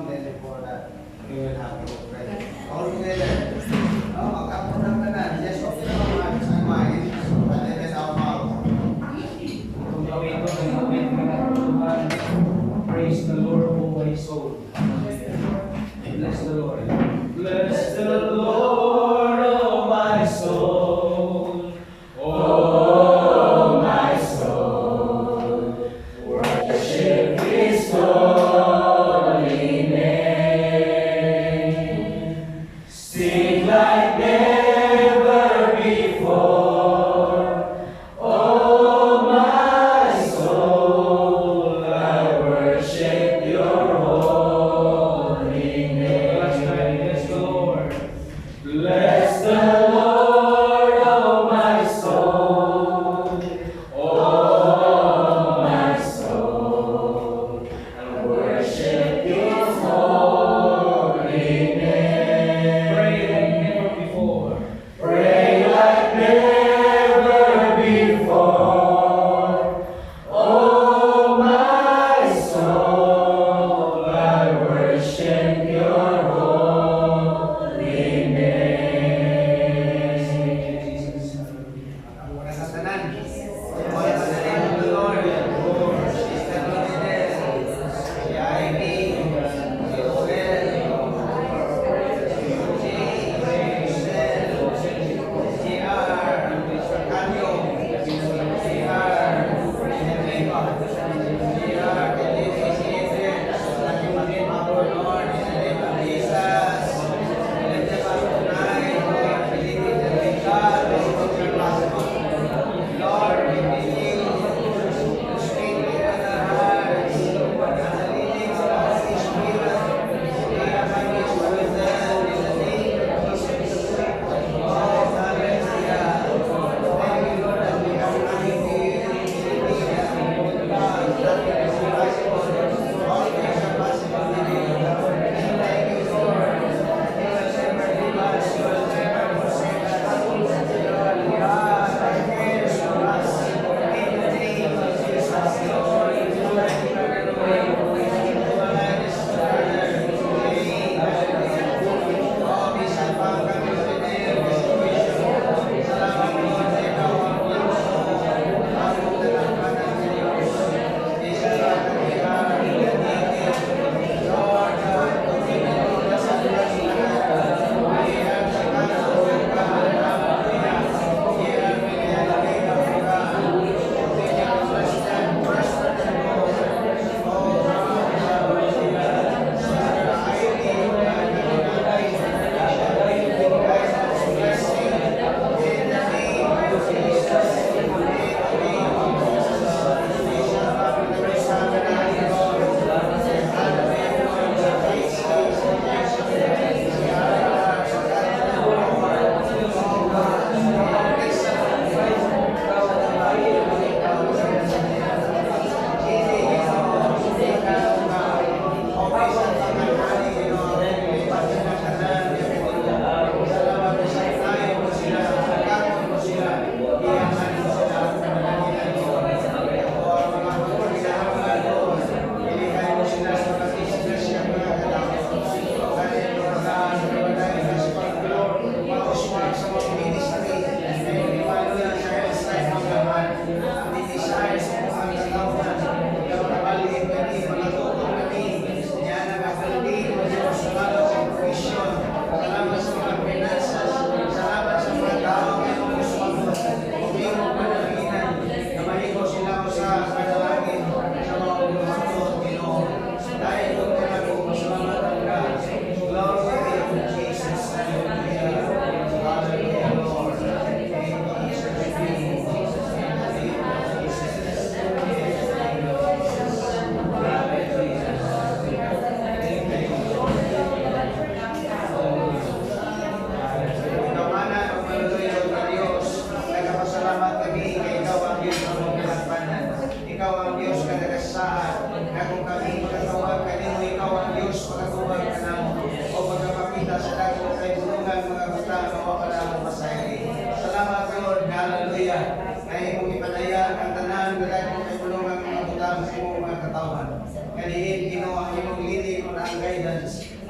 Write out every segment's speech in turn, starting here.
Then before that, we will have to pray. All together. Oh, magkapunang ka na. Just open our hearts and minds. And then let our mouth. Kung gawin ko, gawin ka na Tuhan. Praise the Lord, O my soul. Bless the Lord. Bless the Lord, O my soul. Oh, my soul. Worship His holy name. Sing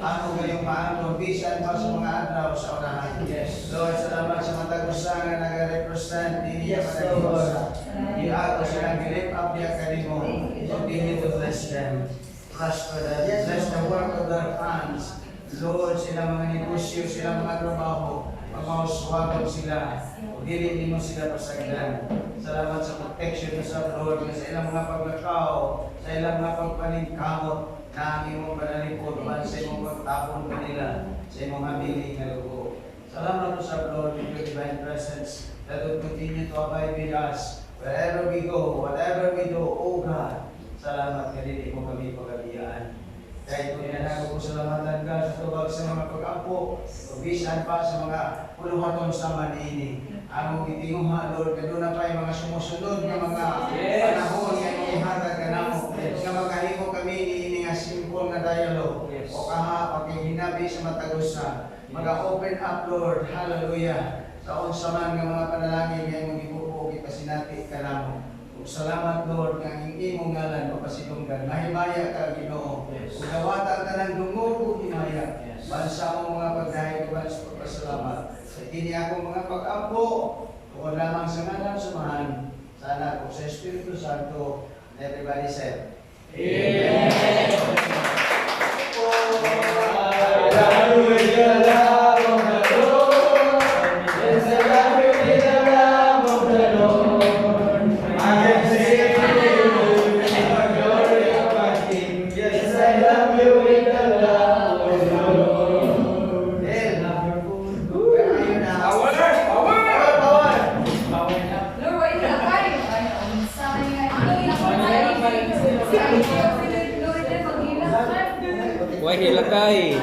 Ano kayong maano, bisan pa sa mga adlaw sa unahan. Yes. Lord, salamat sa mga tagusan na nag-represent din niya Yes, para Lord. Yung ato silang lift up niya kanimo. Continue to bless them. Prosper them. Bless the work of their hands. Lord, sila mga negosyo, sila mga trabaho, magmahuswagan sila. O dili mo sila pasagdan. Salamat sa protection sa Lord, sa ilang mga paglakaw, sa ilang mga pagpaningkamot, na ang imong panalipod, man sa imong pagtapon kanila, sa imong habiling na lugo. Salamat po sa Lord with your divine presence that will continue to abide with us wherever we go, whatever we do, O God. Salamat ka din mo kami pagkabiyaan. Kahit kung inanago po salamatan ka sa tubag sa mga pag-apo, pagbisan pa sa mga puluhaton sa manini. Among itinguha, Lord, kaduna pa yung mga sumusunod na mga panahon nga yung ihatag ka namo, nga makahimo kami ni nga simple na dialogue, o kaha, pagkihinabi sa matagusa, mag-open up, Lord, hallelujah, sa unsa man nga mga panalangin nga imong ibubugi pasinati ka namo. Salamat, Lord, nga ang imong ngalan mapasidunggan. Mahimaya ka, Ginoo. Ugawata ka ng dungog o himaya. Bansa mo mga pagdahil ko sa pagpasalamat. Sa kini akong mga pag-apo, tungkol lamang sa ngalan sumahan. Sana po sa Espiritu Santo. Everybody said, Amen. Why hilakay?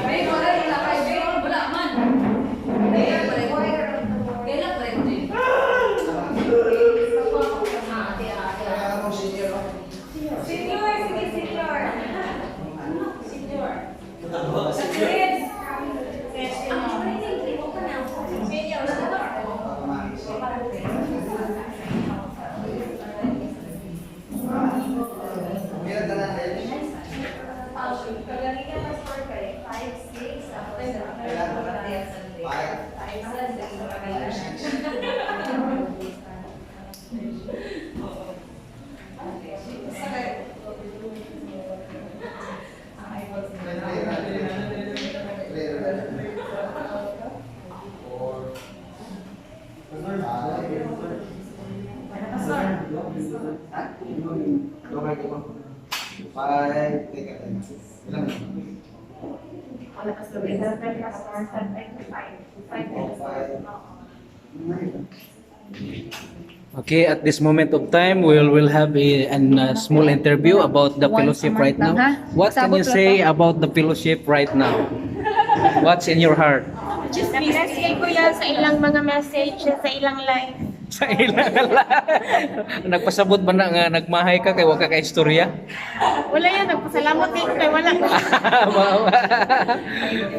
Okay, at this moment of time, we'll have a small interview about the fellowship right now. What can you say about the fellowship right now? What's in your heart? Just message ko yan sa ilang mga message sa ilang live. Sa ilang nagpasabot ba na nga nagmahay ka kay wa ka istorya? Wala yan, nagpasalamat din kay wala.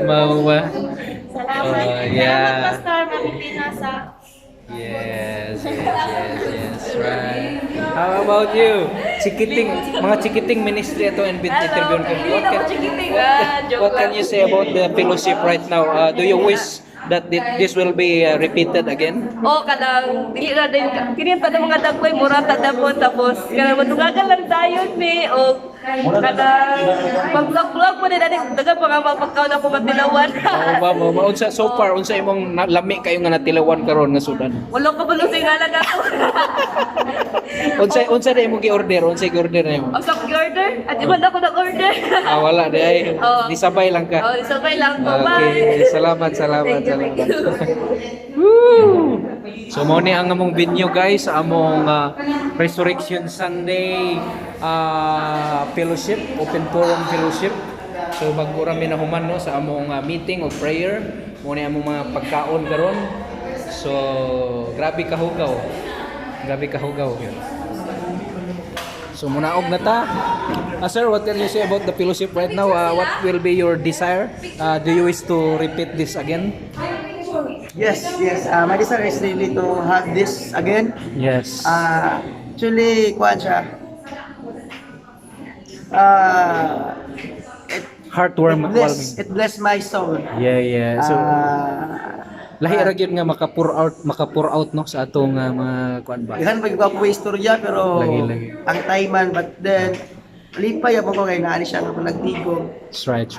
Mawa. Salamat. Yeah. Salamat, Pastor. Mamitina sa... Yes, right. How about you? Mga chikiting ministry ito and interview ko. What can you say about the fellowship right now? Do you wish that this will be repeated again? O kadang dili na din kini pa mga dagkoy mura ta dapon tapos kada matugagan lang tayo ni o kada pag-vlog mo din dagan pa nga mapagkaw na ko matilawan. Unsa so far unsa imong lami kayo nga natilawan karon nga sudan? Wala ka balo sa ngalan ako. Unsa na imong gi-order? Unsa gi-order nimo? Ang sa order at iba na ako nag-order. Wala di ay disabay lang ka. Oh, isabay lang ko. Bye. Okay, salamat. Thank you. Woo! So mo ni ang among venue guys, among Resurrection Sunday fellowship, open forum fellowship. So magura mi na human no sa among meeting of prayer, mo ni among mga pagkaon karon. So grabe kahugaw. Grabe kahugaw. So munaog na ta. Sir, what can you say about the fellowship right now? What will be your desire? Do you wish to repeat this again? Yes. My desire is really to have this again. Yes. Actually, kuan siya. heartwarming. It bless my soul. Yeah. So lahi Ah, ra gyud nga maka-pour out no sa atong mga kuan ba. Ihan pag ko istorya pero Lagi. ang taiman, but then lipay ako ko kay naani siya nga nagtigom. That's right.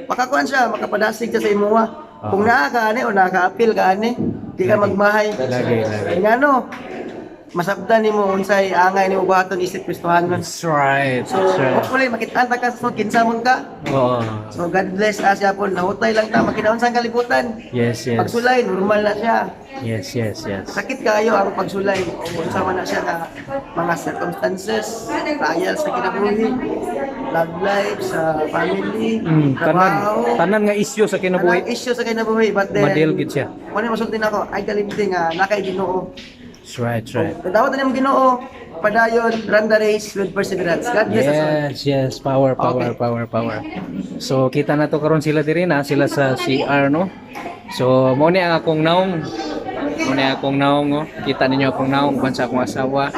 Makakuan siya, makapadasig siya sa imuha. Kung naa ka ani o naka-appeal ka ani, di ka magmahay. Lagi. Ngano? Masabdan nimo unsay angay nimo buhaton isip Kristohanon. That's right. So, hopefully makita ka sa kinsamon ka. Oo. So God bless us yapon. Nahutay lang ta makinaon sa kalibutan. Yes. Pagsulay normal na siya. Yes. Sakit kaayo ang pagsulay. Unsa man na siya na mga circumstances, trials sa kinabuhi, love life sa family, trabaho, Tanan nga issue sa kinabuhi. kanang issue sa kinabuhi, but then Madil gid siya. Kuno masulti nako, ay kalimti nga nakay Ginoo. That's right. Dawat na Ginoo, padayon run the race with perseverance. God bless us all. Yes. Power. Okay. So kita na to karon sila diri na sila sa CR no. So mo ni ang akong naong. Oh. Kita ninyo akong naong bansa akong asawa.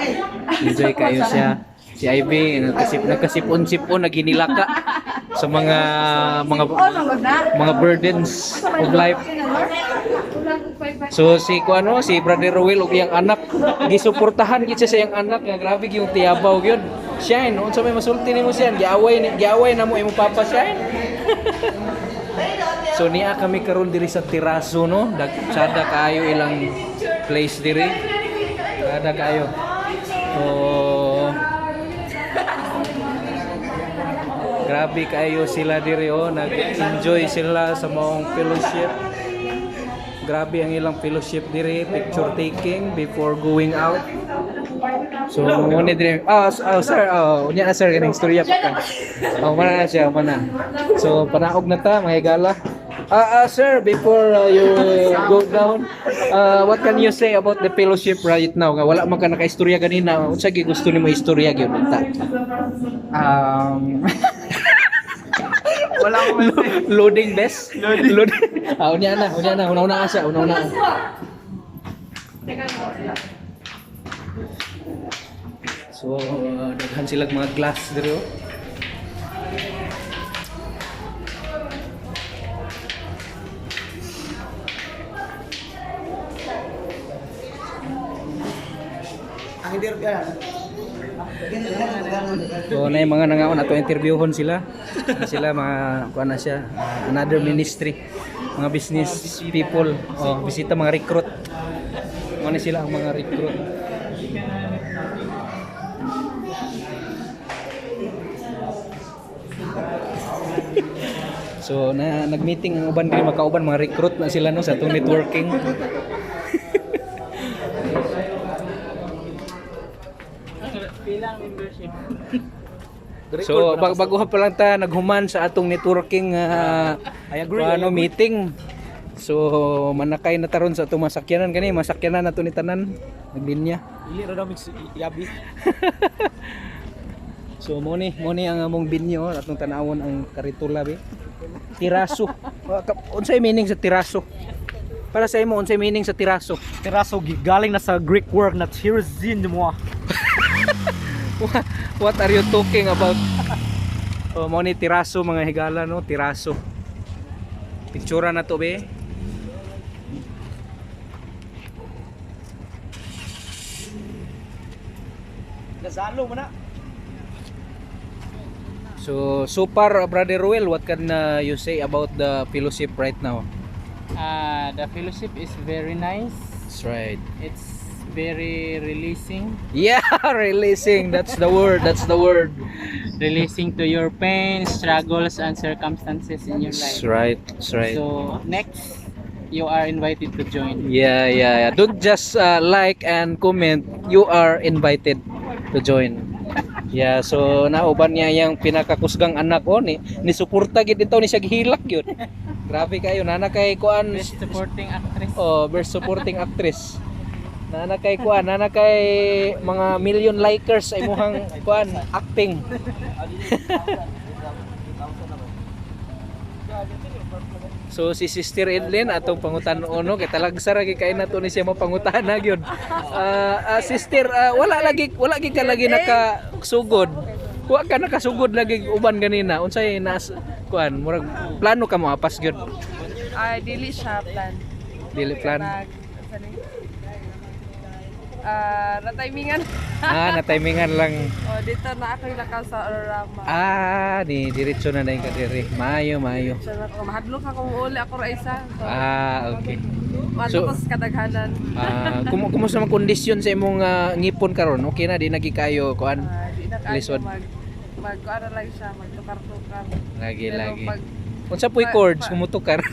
Enjoy kayo siya. Si Ivy nagkasipon-sipon naginilaka sa mga burdens of life. So si Brother Roel ug iyang anak gisuportahan gid siya sa iyang anak nga grabe yung tiyabaw gyud. Shine, unsa may masulti nimo siya? Giaway na mo imong papa Shine. So niya kami karon diri sa Tiraso no. Sada kayo ilang place diri. Sada kayo. So grabe kayo sila diri oh, nag-enjoy sila sa maong fellowship. Grabe ang ilang fellowship diri, picture taking before going out. So mo ni diri. Sir, unya na sir kaning istorya pa ka. Mana na siya, mana. So panaog na ta mga higala. Sir, before you go down, what can you say about the fellowship right now? Nga wala man ka naka-istorya ganina. Unsa gi gusto nimo istorya gyud ta? Wala ko man. Loading best. Loading. Una siya. So, daghan silang mga glass dito. Ang hindi ka. So, na yung mga nangaon ato interviewon sila. Sila mga kuan na siya, another ministry, mga business people, bisita mga recruit. Ano sila ang mga recruit. So, nag-meeting ang uban diri makauban mga recruit na sila no sa atong networking. So bago pa lang ta naghuman sa atong networking meeting. So manakay na taron sa atong masakyanan kani, masakyanan nato ni tanan naglinya. Dili ra daw yabi. So mo ni ang among binyo atong tanawon ang Karitula be. Tiraso. Unsay meaning sa tiraso? Para sa imo unsay meaning sa tiraso? Tiraso galing na sa Greek word na tirazin mo. What are you talking about? Mo ni tiraso mga higala no, tiraso. Pictura na to be. Nasalo mo na. So far, Brother Ruel, what can you say about the fellowship right now? The fellowship is very nice. That's right. It's very releasing. Yeah, releasing. That's the word. Releasing to your pain, struggles, and circumstances in your life. That's right. So next, you are invited to join. Yeah. Don't just like and comment. You are invited to join. Yeah, so nauban niya yung pinakakusgang anak ko ni suporta gid dito ni siya gihilak gyud. Grabe kayo, nana kay kuan Best supporting actress. best supporting actress. Nana kay kuan, nana kay mga million likers ay muhang kuan acting. So si Sister Edlin atong pangutan-on no kay talagsara gi kay nato ni siya mapangutana gyud. Sister, wala lagi ka lagi nakasugod. Wa ka nakasugod lagi uban ganina. Unsay nas kuan murag plano ka mo apas gyud. Ay, dili siya plan. Dili plan. Na-timingan. Na timingan lang. O, dito na ako yung nakaw sa Ororama. Ni diretso na dayon ka diri. Maayo. So, mahadlok akong uli ako ra isa. So, Okay. matapos kadaghanan. Kumusta man kondisyon sa imong ngipon karon? Okay na di nagi kayo kuan. Di na kayo Lisod. mag-ano lang siya, magtukar-tukar. Lagi. Pero Unsa puy chords kumutukar?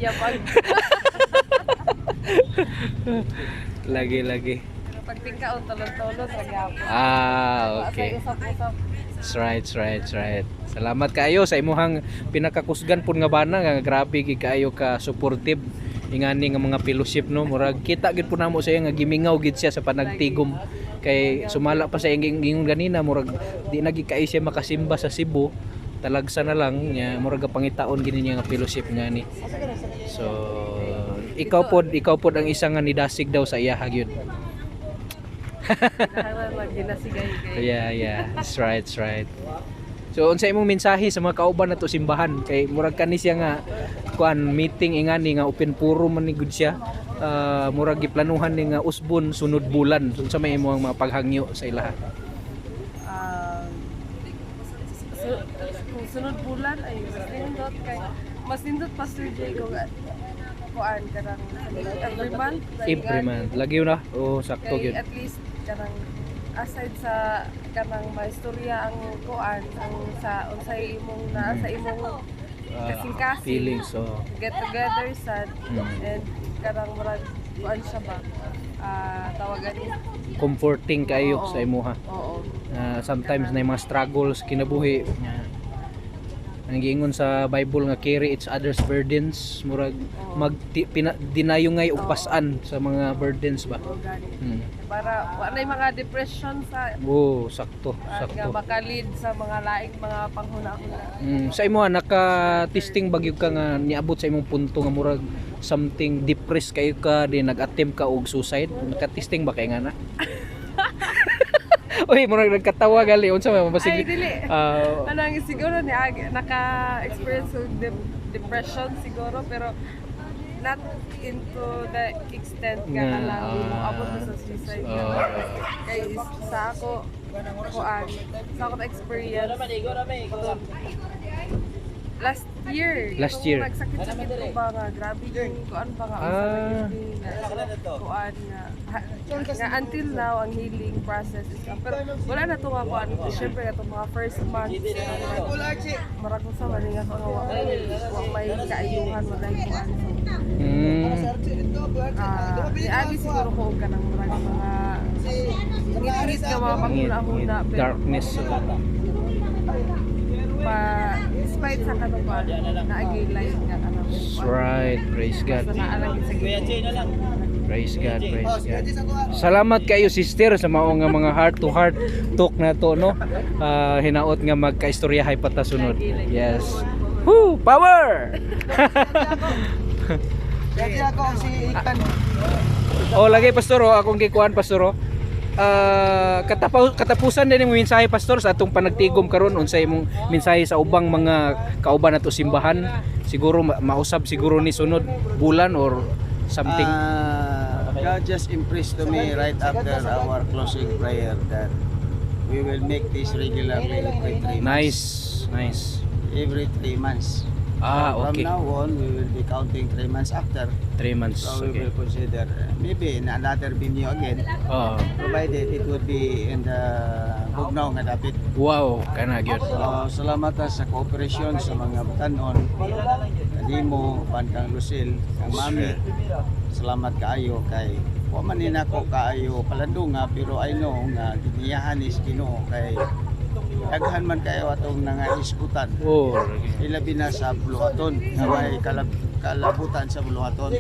Yapag. lagi. Pero pag tingkaon, tulog-tulog, nagyapon. Okay. Usap-usap. That's right. Salamat kaayo sa imuhang pinakakusgan pud nga bana nga grabe gid kaayo ka supportive ingani nga mga fellowship no murag kita gid pud namo sa iya nga gimingaw gid siya sa panagtigom kay sumala pa sa ingon ganina murag di na gid kaayo siya makasimba sa Cebu talagsa na lang nya murag pangitaon gid niya nga fellowship ngani. So ikaw pod ang isa nga nidasig daw sa iya gyud. Yeah. That's right. So unsa imong mensahe sa mga kauban nato simbahan kay murag kani siya nga kuan meeting ingani nga open forum man ni gud siya. Murag giplanuhan ni nga usbon sunod bulan. Unsa may imong mga paghangyo sa ilaha? Sunod bulan ay mas nindot Pastor Jay ko kuan karang every month. Lagi na. Sakto kay gyud. at least karang aside sa kanang maistorya ang kuan ang sa unsay imong naa sa imong kasing-kasing Feelings get together sad and karang murag kuan siya ba tawagan ni comforting kayo Oo. sa imuha. oo Sometimes na mga struggles kinabuhi. Ang giingon sa Bible nga carry each other's burdens murag dinayungay og pasan sa mga burdens ba. para wala mga depression sa Sakto. nga makalid sa mga laing mga panghuna-huna. Sa imo naka-testing bagyog ka nga niabot sa imong punto nga murag something depressed kayo ka di nag-attempt ka og suicide. Naka-testing ba kay nga na? Uy, murag nagkatawa gali unsa may mabasig. Ay dili. Anong siguro ni naka-experience og depression siguro pero not into the extent nga lang abot na sa suicide. Kay sa ako na experience last year nagsakit-sakit ko ba nga grabe yung kuan ba nga kuan nga until now ang healing process is pero wala na to nga kuan syempre itong mga first month marag ko sa mali nga wa may kaayuhan wala yung kuan abi siguro ko og kanang marag mga ngit nga mga panghuna-huna darkness despite sa kanong ba naagay life nga kanang right. Praise God. Praise God. Salamat kayo sister sa mao nga mga heart to heart talk na to no. Hinaot nga magkaistoryahay pata sunod. Yes. Woo, power. Dati ako si Ikan. Lagi pastor akong gikuan pastor. Katapusan din yung mensahe pastor sa atong panagtigom karon unsay imong mensahe sa ubang mga kauban nato simbahan siguro mausab siguro ni sunod bulan or something. God just impressed to me right after our closing prayer that we will make this regularly every 3 months. Nice. Every 3 months. Okay. From now on, we will be counting 3 months after. 3 months. So we Okay. will consider maybe in another venue again, provided it would be in the Bugnaw nga dapit. Wow, kana gyud. Salamat sa cooperation sa mga batanon. Dimo, pan kang Lucille, kang Mami. Salamat kaayo kay wa man ni nako kaayo palandunga pero I know nga giniyahan is Ginoo kay daghan man kayo atong nangaiskutan. Ilabi na sa Buluhaton nga may kalabutan sa Buluhaton.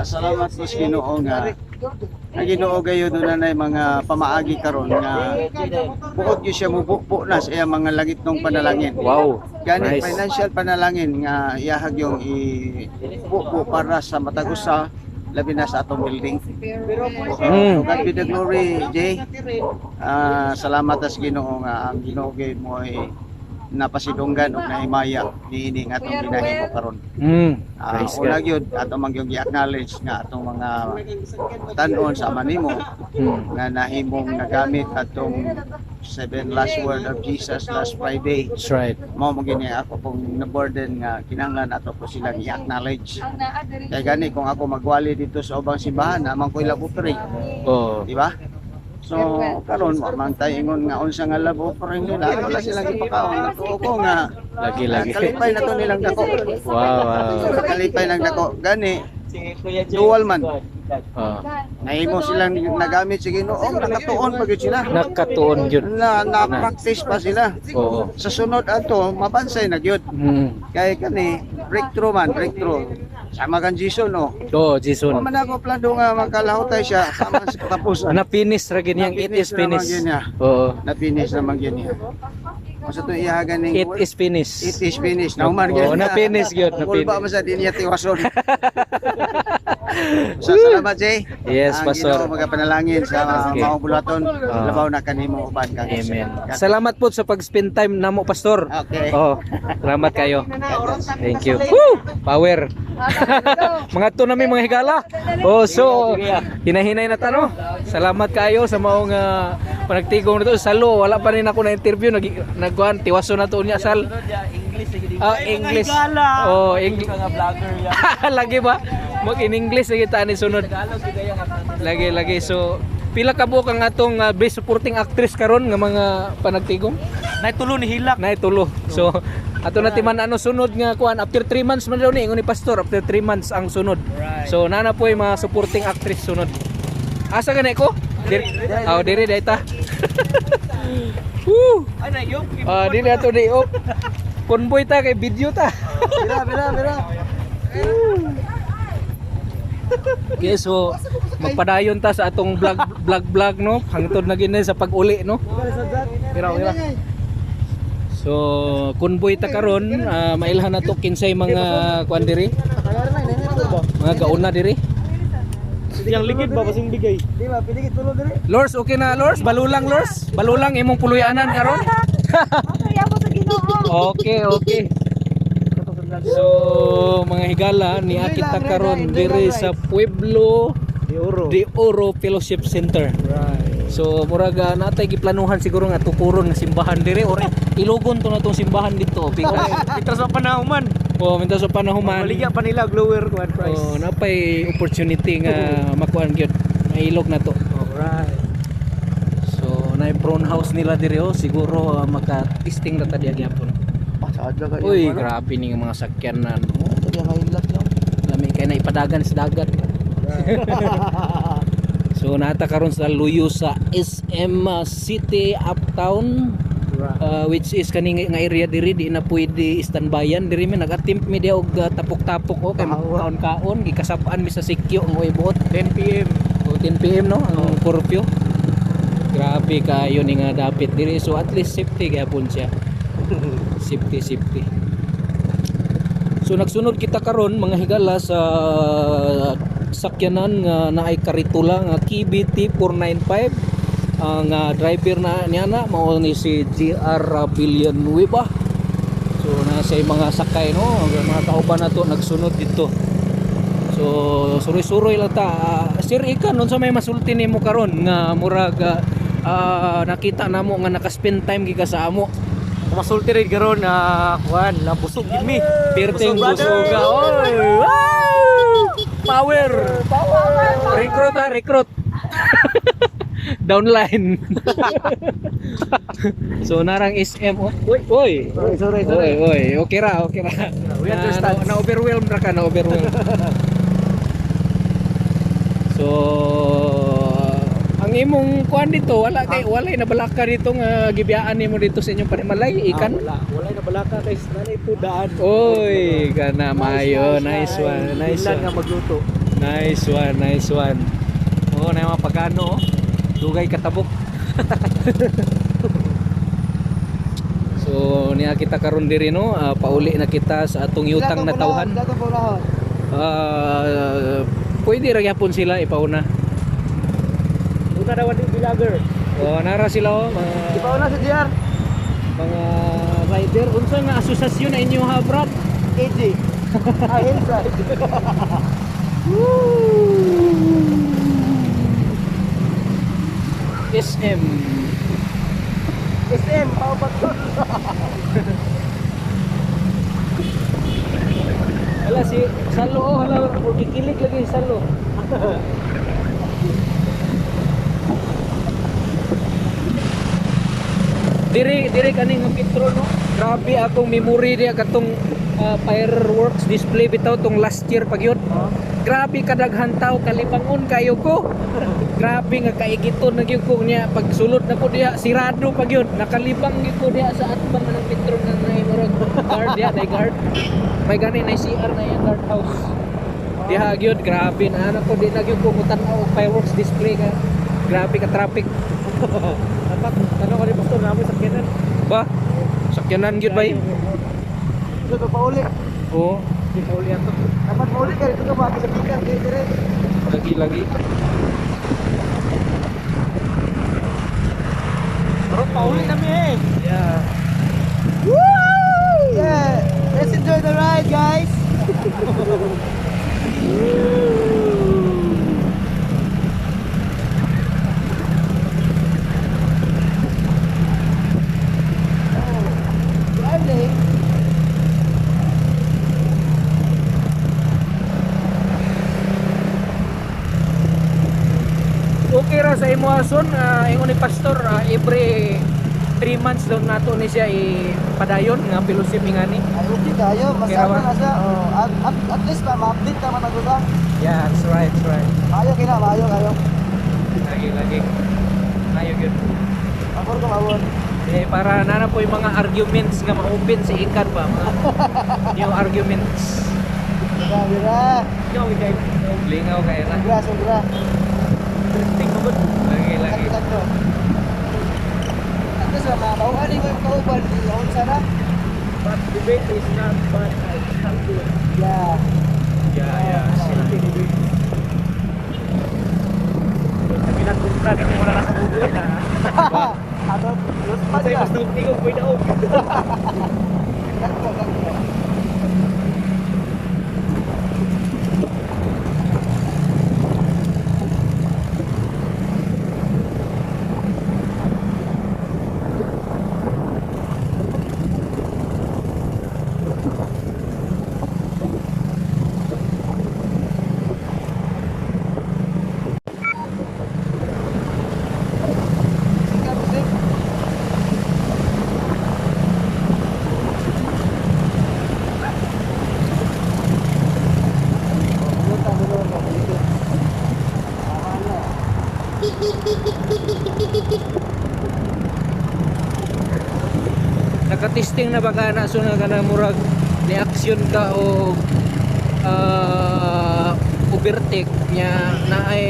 Salamat po sa Ginoo nga Ginoo gayo doon na mga pamaagi karon nga bukod gyud siya mubukbo na sa iya mga langitnong panalangin. Wow. Gani Nice. financial panalangin nga iyahag yung ibukbo para sa matagusa labi na sa atong building. Mm. So God be the glory, Jay. Salamat sa Ginoo nga ang Ginoo gyud mo ay napasidunggan ug nahimaya niini nga atong ginahimo karon. Praise Una God. gyud atong mangyong gi-acknowledge nga atong mga tan-on sa manimo nga nahimong nagamit atong 7 last word of Jesus last Friday. That's right. Mao mo gini ako kung na-burden nga kinahanglan ato po silang i-acknowledge. Kaya gani kung ako magwali dito sa ubang simbahan, namang ko love offering, Oh. di ba? So karon wa man tayo ingon nga unsa nga love offering nila, wala silang ipakaon. Natuo ko nga Lagi-lagi. kalipay na to nilang dako. Wow. Kalipay ng dako. Gani dual man. Oh. Nahimo silang nagamit sa Ginoo, nakatuon pa gyud sila. Nakatuon gyud. Na-practice pa sila. Oo. Sa sunod ato mabansay na gyud. Kay kani breakthrough. Sama kan Jason no. Oh, Jason. Wa man ako plano nga makalahutay siya sama sa katapusan. Na-finish ra gid yang it is Naman finished. yun niya. Oo. Na-finish naman yun niya. Kung sa ito ihagan ning It is finished. It is finished. Nauman Oo, na-finish gyud, Kung ba na-finish. man sa din niya tiwason. So salamat Jay. Yes, Ang Pastor. Ginoo magapanalangin sa Okay. maong bulaton. Labaw na kanimo uban ka. Amen. Salamat po sa pag-spend time namo, Pastor. Okay. Oh, salamat kayo. Thank you. Woo! Power. Mga to nami mga higala. Oh, so hinahinay na ta no. Salamat kayo sa maong panagtigong nito sa Salo. Wala pa rin ako na interview nagkuan tiwaso na to niya sal. English. Oh, English nga vlogger ya. Lagi ba? Mag in English lagi ta ni sunod. Lagi. So pila ka buok ang atong best supporting actress karon nga mga panagtigong? Naitulo ni Hilak. Naitulo. So ato na timan ano sunod nga kuan after 3 months man daw ni ingon ni pastor after 3 months ang sunod. So nana po yung mga supporting actress sunod. Asa gani ko? Diri data. Woo! Ano yung? Dili ato di op. Convoy ta kay video ta. Bira. Okay, so magpadayon ta sa atong vlog no. Hangtod na gini sa pag-uli no. Ira. So convoy ta karon mailhan nato kinsay mga kuan diri. Mga gauna diri. Yang ligid ba basing bigay? Di ba pili tulo diri? Lors, okay na Lors? Balulang Lors? Balulang imong puluyanan karon? Okay. So mga higala ni akita karon diri sa Pueblo de Oro Fellowship Center. So muraga natay giplanuhan siguro nga tukuron nga simbahan diri or ilugon to na tong simbahan dito because Ito sa panahuman. minta sa panahuman. Maligya pa nila glower kuan price. Napay opportunity nga makuan gyud. Mailog na to. Alright. So na prawn house nila diri siguro maka-testing na ta diya gyapon. Pasada ka. Uy, grabe ning mga sakyanan. Kaya kailak lang. Lami kay na ipadagan sa dagat. So nata karon sa luyo sa SM City Uptown which is kaning nga area diri di na pwede standbyan diri mi nag-attempt mi dia og tapok-tapok kay kaon gikasapaan mi sa sikyo ang buot 10 PM. 10 PM no ang curfew. Grabe kayo ni nga dapit diri so at least safety gyapon siya. Safety. So nagsunod kita karon mga higala sa sakyanan nga naay karitula nga KBT 495 ang driver na niya na mao ni si GR Villanueva. So nasa mga sakay no mga kauban nato nagsunod dito. So suroy-suroy lang ta. Sir ikan unsa may masulti nimo karon nga murag nakita namo nga naka-spend time giga sa amo. Masulti rin karon kuan na busog gid mi. Perting Busog, busog ka. Oy! Power! Recruit. Downline. So narang SM. Oy. Sorry. Oy. Okay ra. We understand. Na overwhelm ra ka, na overwhelm. So ang imong kuan dito walay na balaka dito nga gibiyaan nimo dito sa inyong panimalay ikan. Wala na balaka kay nanay po daan. Oy, kana mayo. Nice one. Ilan nga magluto. Nice one. Oh, na mga pagano. Dugay katabok. So niya kita karon diri no, pauli na kita sa atong yutang na tawhan. pwede ra gyapon sila ipauna. Una daw din vlogger. Oh, nara sila oh, Di pa una sa JR. mga rider. Unsa nga asosasyon na inyo ha, Brad? AJ. Hillside. SM. SM, how about yun? Hala si Salo oh, hala kikilig lagi si Salo. Diri kaning nga Petro no. Grabe akong memory diya katong fireworks display bitaw tong last year pagyud. Grabe kadaghan tawo kalibangon kayo ko. Grabe nga kaigiton na gyud ko niya pagsulod na ko diya sirado pagyud. Nakalibang gyud ko diya sa atbang ng Petro nga naimurag guard diya, nay guard. May gani na CR na yung guard house. Diha gyud grabe na ano ko di na gyud ko mutan-aw og fireworks display ka. Grabe ka traffic. Dapat tanong ko ni pastor namin sa kenan. Ba? Sakyanan gyud bay. Ito to pauli. Oo, Di pa uli ato. Dapat pauli ka dito ka ba sa pikan kay dire. lagi. Pero pa uli kami eh. Yeah. Woo! Yeah. Let's enjoy the ride, guys. Driving. Okay ra sa imo ason, ingon ni pastor every 3 months daw nato ni siya ipadayon nga fellowship ngani. Ay, okay tayo. Okay ra ba? Masama na siya. Oh, at least ba, ma-update ka man ang gulang. Yeah, that's right. Maayo kina, maayo kayo. Lagi. Ayo gyud. Mabor ko, mabor. Para nana po yung mga arguments nga ma-open sa ikan ba, mga new arguments. Grabe na. Ikaw kay lingaw kay na. Sobra, sobra. Interesting mo gud. Lagi. Sakto. At least ba, mabawaan ko yung kauban. Yun sana. But debate is not bad. Something. Yeah. Yeah. Healthy debate. Sabi na kung na kami wala nasa Google na. Ano? Los pa Kasi ka. mas nagtigong pwede ako. Sakto. Naka-testing na baka na so nga kana murag reaction ka o overtake nya na ay